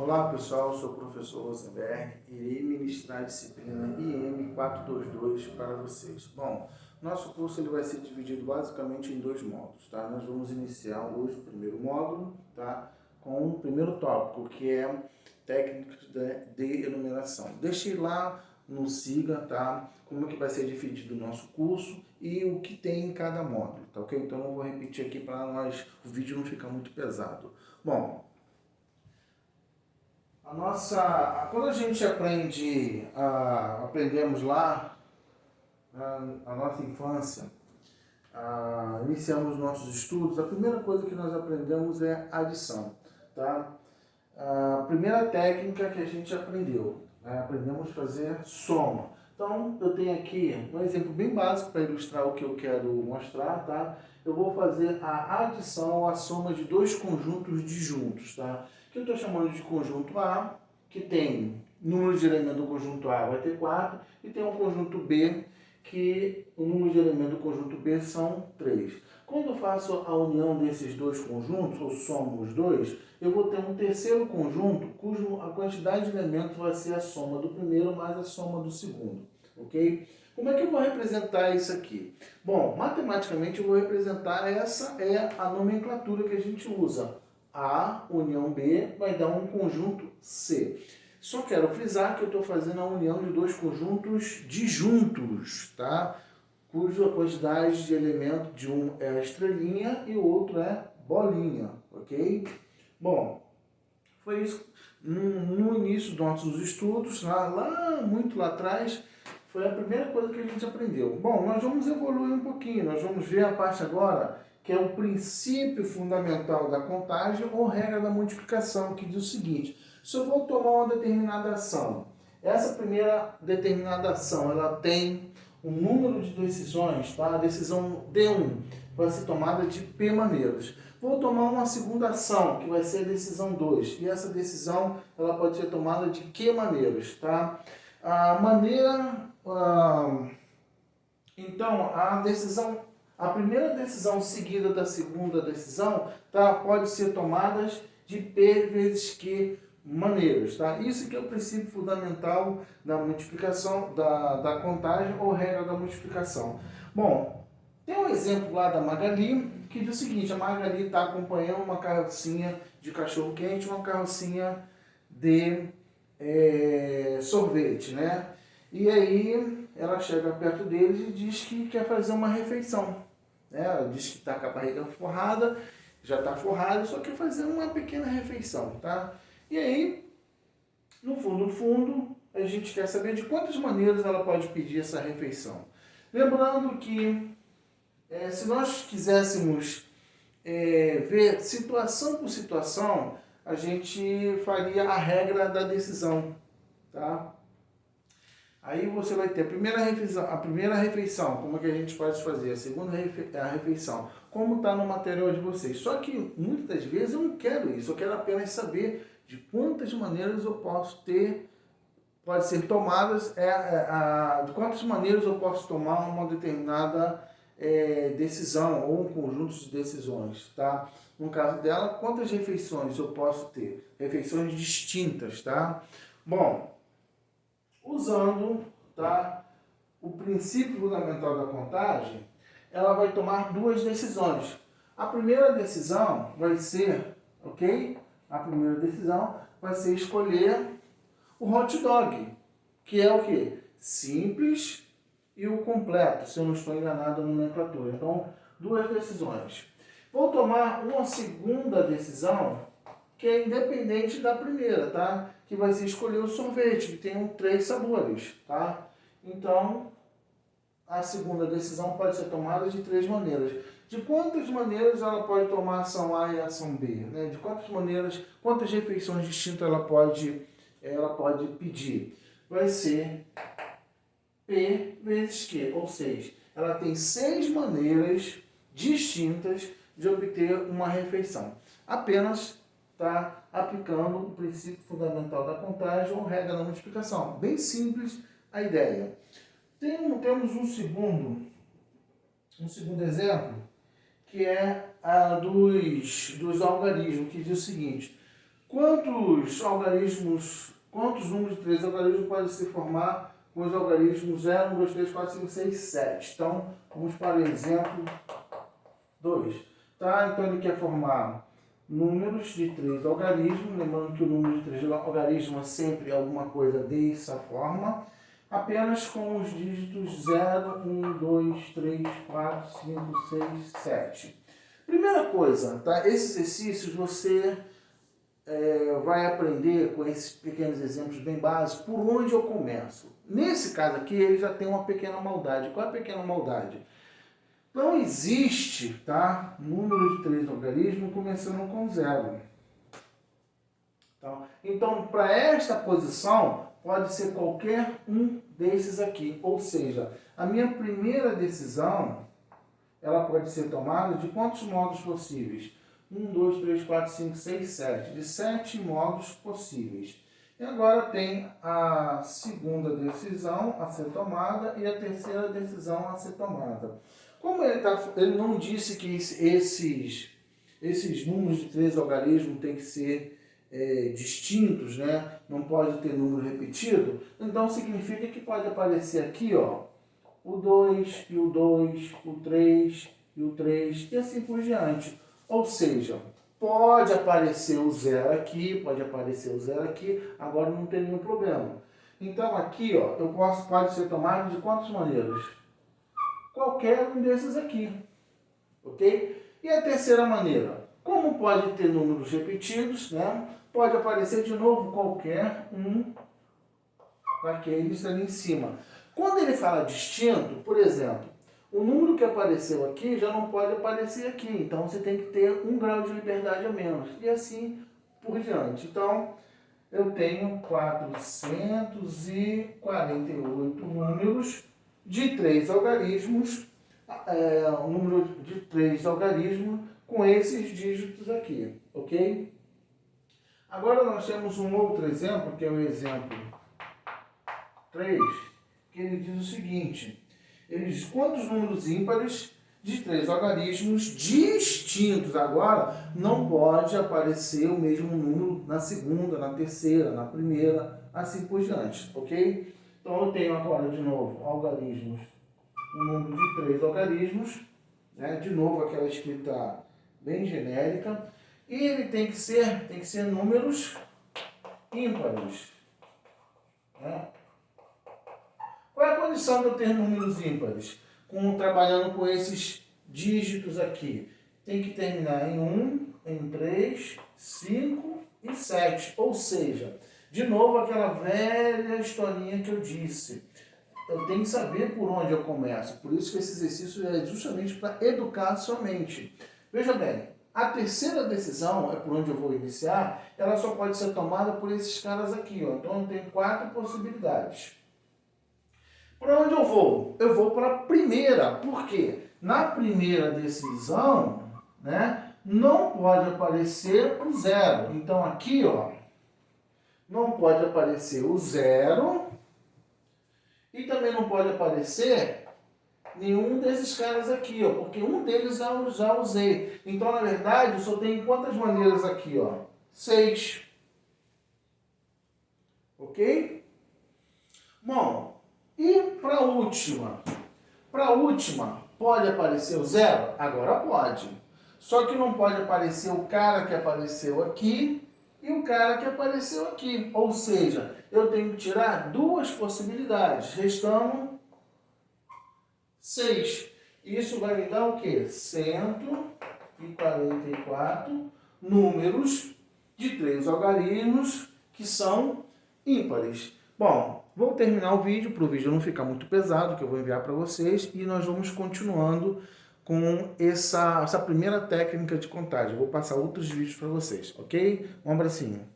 Olá pessoal, eu sou o professor Rosenberg e irei ministrar a disciplina IM 422 para vocês. Bom, nosso curso ele vai ser dividido basicamente em dois módulos, tá? Nós vamos iniciar hoje o primeiro módulo, tá? Com o primeiro tópico, que é técnicas de enumeração. Deixei lá no Siga, tá? Como é que vai ser dividido o nosso curso e o que tem em cada módulo, tá ok? Então eu vou repetir aqui para o vídeo não ficar muito pesado. Bom, quando a gente aprendemos lá a nossa infância, iniciamos nossos estudos, a primeira coisa que nós aprendemos é adição, tá? A primeira técnica que a gente aprendeu, né? Aprendemos a fazer soma. Então, eu tenho aqui um exemplo bem básico para ilustrar o que eu quero mostrar, tá? Eu vou fazer a adição ou a soma de dois conjuntos disjuntos, tá? Que eu estou chamando de conjunto A, que tem número de elementos do conjunto A vai ter 4, e tem um conjunto B, que o número de elementos do conjunto B são 3. Quando eu faço a união desses dois conjuntos, ou somo os dois, eu vou ter um terceiro conjunto, cujo a quantidade de elementos vai ser a soma do primeiro mais a soma do segundo, ok? Como é que eu vou representar isso aqui? Bom, matematicamente eu vou representar, essa é a nomenclatura que a gente usa. A união B vai dar um conjunto C. Só quero frisar que eu estou fazendo a união de dois conjuntos disjuntos, tá? Cuja quantidade de elementos de um é a estrelinha e o outro é bolinha, ok? Bom, foi isso no início dos nossos estudos, muito lá atrás, foi a primeira coisa que a gente aprendeu. Bom, nós vamos evoluir um pouquinho, nós vamos ver a parte agora que é o princípio fundamental da contagem ou regra da multiplicação, que diz o seguinte: se eu vou tomar uma determinada ação, essa primeira determinada ação, ela tem um número de decisões, tá? A decisão D1 vai ser tomada de P maneiras. Vou tomar uma segunda ação, que vai ser a decisão 2, e essa decisão ela pode ser tomada de Q maneiras, tá? Então, a primeira decisão seguida da segunda decisão, tá? Pode ser tomada de P vezes Q maneiras, tá? Isso que é o princípio fundamental da multiplicação, da contagem ou regra da multiplicação. Bom, tem um exemplo lá da Magali, que diz o seguinte: a Magali está acompanhando uma carrocinha de cachorro-quente, uma carrocinha de sorvete, né? E aí ela chega perto deles e diz que quer fazer uma refeição. Ela diz que está com a barriga forrada, já está forrada, só quer fazer uma pequena refeição, tá? E aí, no fundo, a gente quer saber de quantas maneiras ela pode pedir essa refeição. Lembrando que se nós quiséssemos ver situação por situação, a gente faria a regra da decisão, tá? Aí você vai ter a primeira refeição, como é que a gente pode fazer? A segunda refeição, como está no material de vocês. Só que muitas das vezes eu não quero isso, eu quero apenas saber de quantas maneiras eu posso ter, pode ser tomadas, de quantas maneiras eu posso tomar uma determinada decisão ou um conjunto de decisões, tá? No caso dela, quantas refeições eu posso ter? Refeições distintas, tá? Bom, usando, tá, o princípio fundamental da contagem, ela vai tomar duas decisões. A primeira decisão vai ser, ok? A primeira decisão vai ser escolher o hot dog, que é o quê? Simples e o completo, se eu não estou enganado na nomenclatura. Então, duas decisões. Vou tomar uma segunda decisão, que é independente da primeira, tá? Que vai ser escolher o sorvete, que tem 3 sabores, tá? Então, a segunda decisão pode ser tomada de 3 maneiras. De quantas maneiras ela pode tomar a ação A e a ação B? Né? De quantas maneiras, quantas refeições distintas ela pode pedir? Vai ser P vezes Q, ou seja, ela tem 6 maneiras distintas de obter uma refeição. Apenas tá aplicando o princípio fundamental da contagem ou regra da multiplicação. Bem simples a ideia. Temos um segundo exemplo, que é a dos algarismos, que diz o seguinte: quantos números de 3 algarismos podem se formar com os algarismos 0, 1, 2, 3, 4, 5, 6, 7? Então, vamos para o exemplo 2. Tá? Então, ele quer formar números de 3 algarismos, lembrando que o número de 3 algarismos sempre é alguma coisa dessa forma, apenas com os dígitos 0, 1, 2, 3, 4, 5, 6, 7. Primeira coisa, tá? Esses exercícios você vai aprender com esses pequenos exemplos bem básicos por onde eu começo. Nesse caso aqui, ele já tem uma pequena maldade. Qual é a pequena maldade? Não existe, tá, número de 3 algarismos começando com 0. Então, para esta posição, pode ser qualquer um desses aqui. Ou seja, a minha primeira decisão, ela pode ser tomada de quantos modos possíveis? 1, 2, 3, 4, 5, 6, 7. De 7 modos possíveis. E agora tem a segunda decisão a ser tomada e a terceira decisão a ser tomada. Como ele não disse que esses números de 3 algarismos têm que ser distintos, né? Não pode ter número repetido, então significa que pode aparecer aqui, ó, o 2 e o 2, o 3 e o 3 e assim por diante. Ou seja, pode aparecer o 0 aqui, pode aparecer o 0 aqui, agora não tem nenhum problema. Então aqui, ó, pode ser tomado de quantas maneiras? Qualquer um desses aqui, ok? E a terceira maneira, como pode ter números repetidos, né? Pode aparecer de novo qualquer um daqueles ali em cima. Quando ele fala distinto, por exemplo, o número que apareceu aqui já não pode aparecer aqui, então você tem que ter um grau de liberdade a menos, e assim por diante. Então, eu tenho 448 números de 3 algarismos, um número de 3 algarismos com esses dígitos aqui, ok? Agora nós temos um outro exemplo, que é o exemplo 3, que ele diz o seguinte: ele diz quantos números ímpares de 3 algarismos distintos. Agora não pode aparecer o mesmo número na segunda, na terceira, na primeira, assim por diante, ok? Então eu tenho agora de novo algarismos, um número de 3 algarismos, né? De novo aquela escrita bem genérica, e ele tem que ser números ímpares, né? Qual é a condição de eu ter números ímpares? Trabalhando com esses dígitos aqui. Tem que terminar em 1, em 3, 5 e 7. Ou seja, de novo aquela velha historinha que eu disse. Eu tenho que saber por onde eu começo. Por isso que esse exercício é justamente para educar a sua mente. Veja bem, a terceira decisão, é por onde eu vou iniciar, ela só pode ser tomada por esses caras aqui, ó. Então eu tenho 4 possibilidades. Para onde eu vou? Eu vou para a primeira. Por quê? Na primeira decisão, né, não pode aparecer o 0. Então aqui, ó, não pode aparecer o 0 e também não pode aparecer nenhum desses caras aqui, ó, porque um deles eu já usei. Então, na verdade, eu só tenho quantas maneiras aqui, ó? 6. Ok? Bom, e para a última? Para a última, pode aparecer o 0? Agora pode. Só que não pode aparecer o cara que apareceu aqui e o cara que apareceu aqui. Ou seja, eu tenho que tirar 2 possibilidades. Restando 6. Isso vai me dar o quê? 144 números de 3 algarismos que são ímpares. Bom, vou terminar o vídeo, para o vídeo não ficar muito pesado, que eu vou enviar para vocês, e nós vamos continuando com essa primeira técnica de contagem. Eu vou passar outros vídeos para vocês, ok? Um abracinho.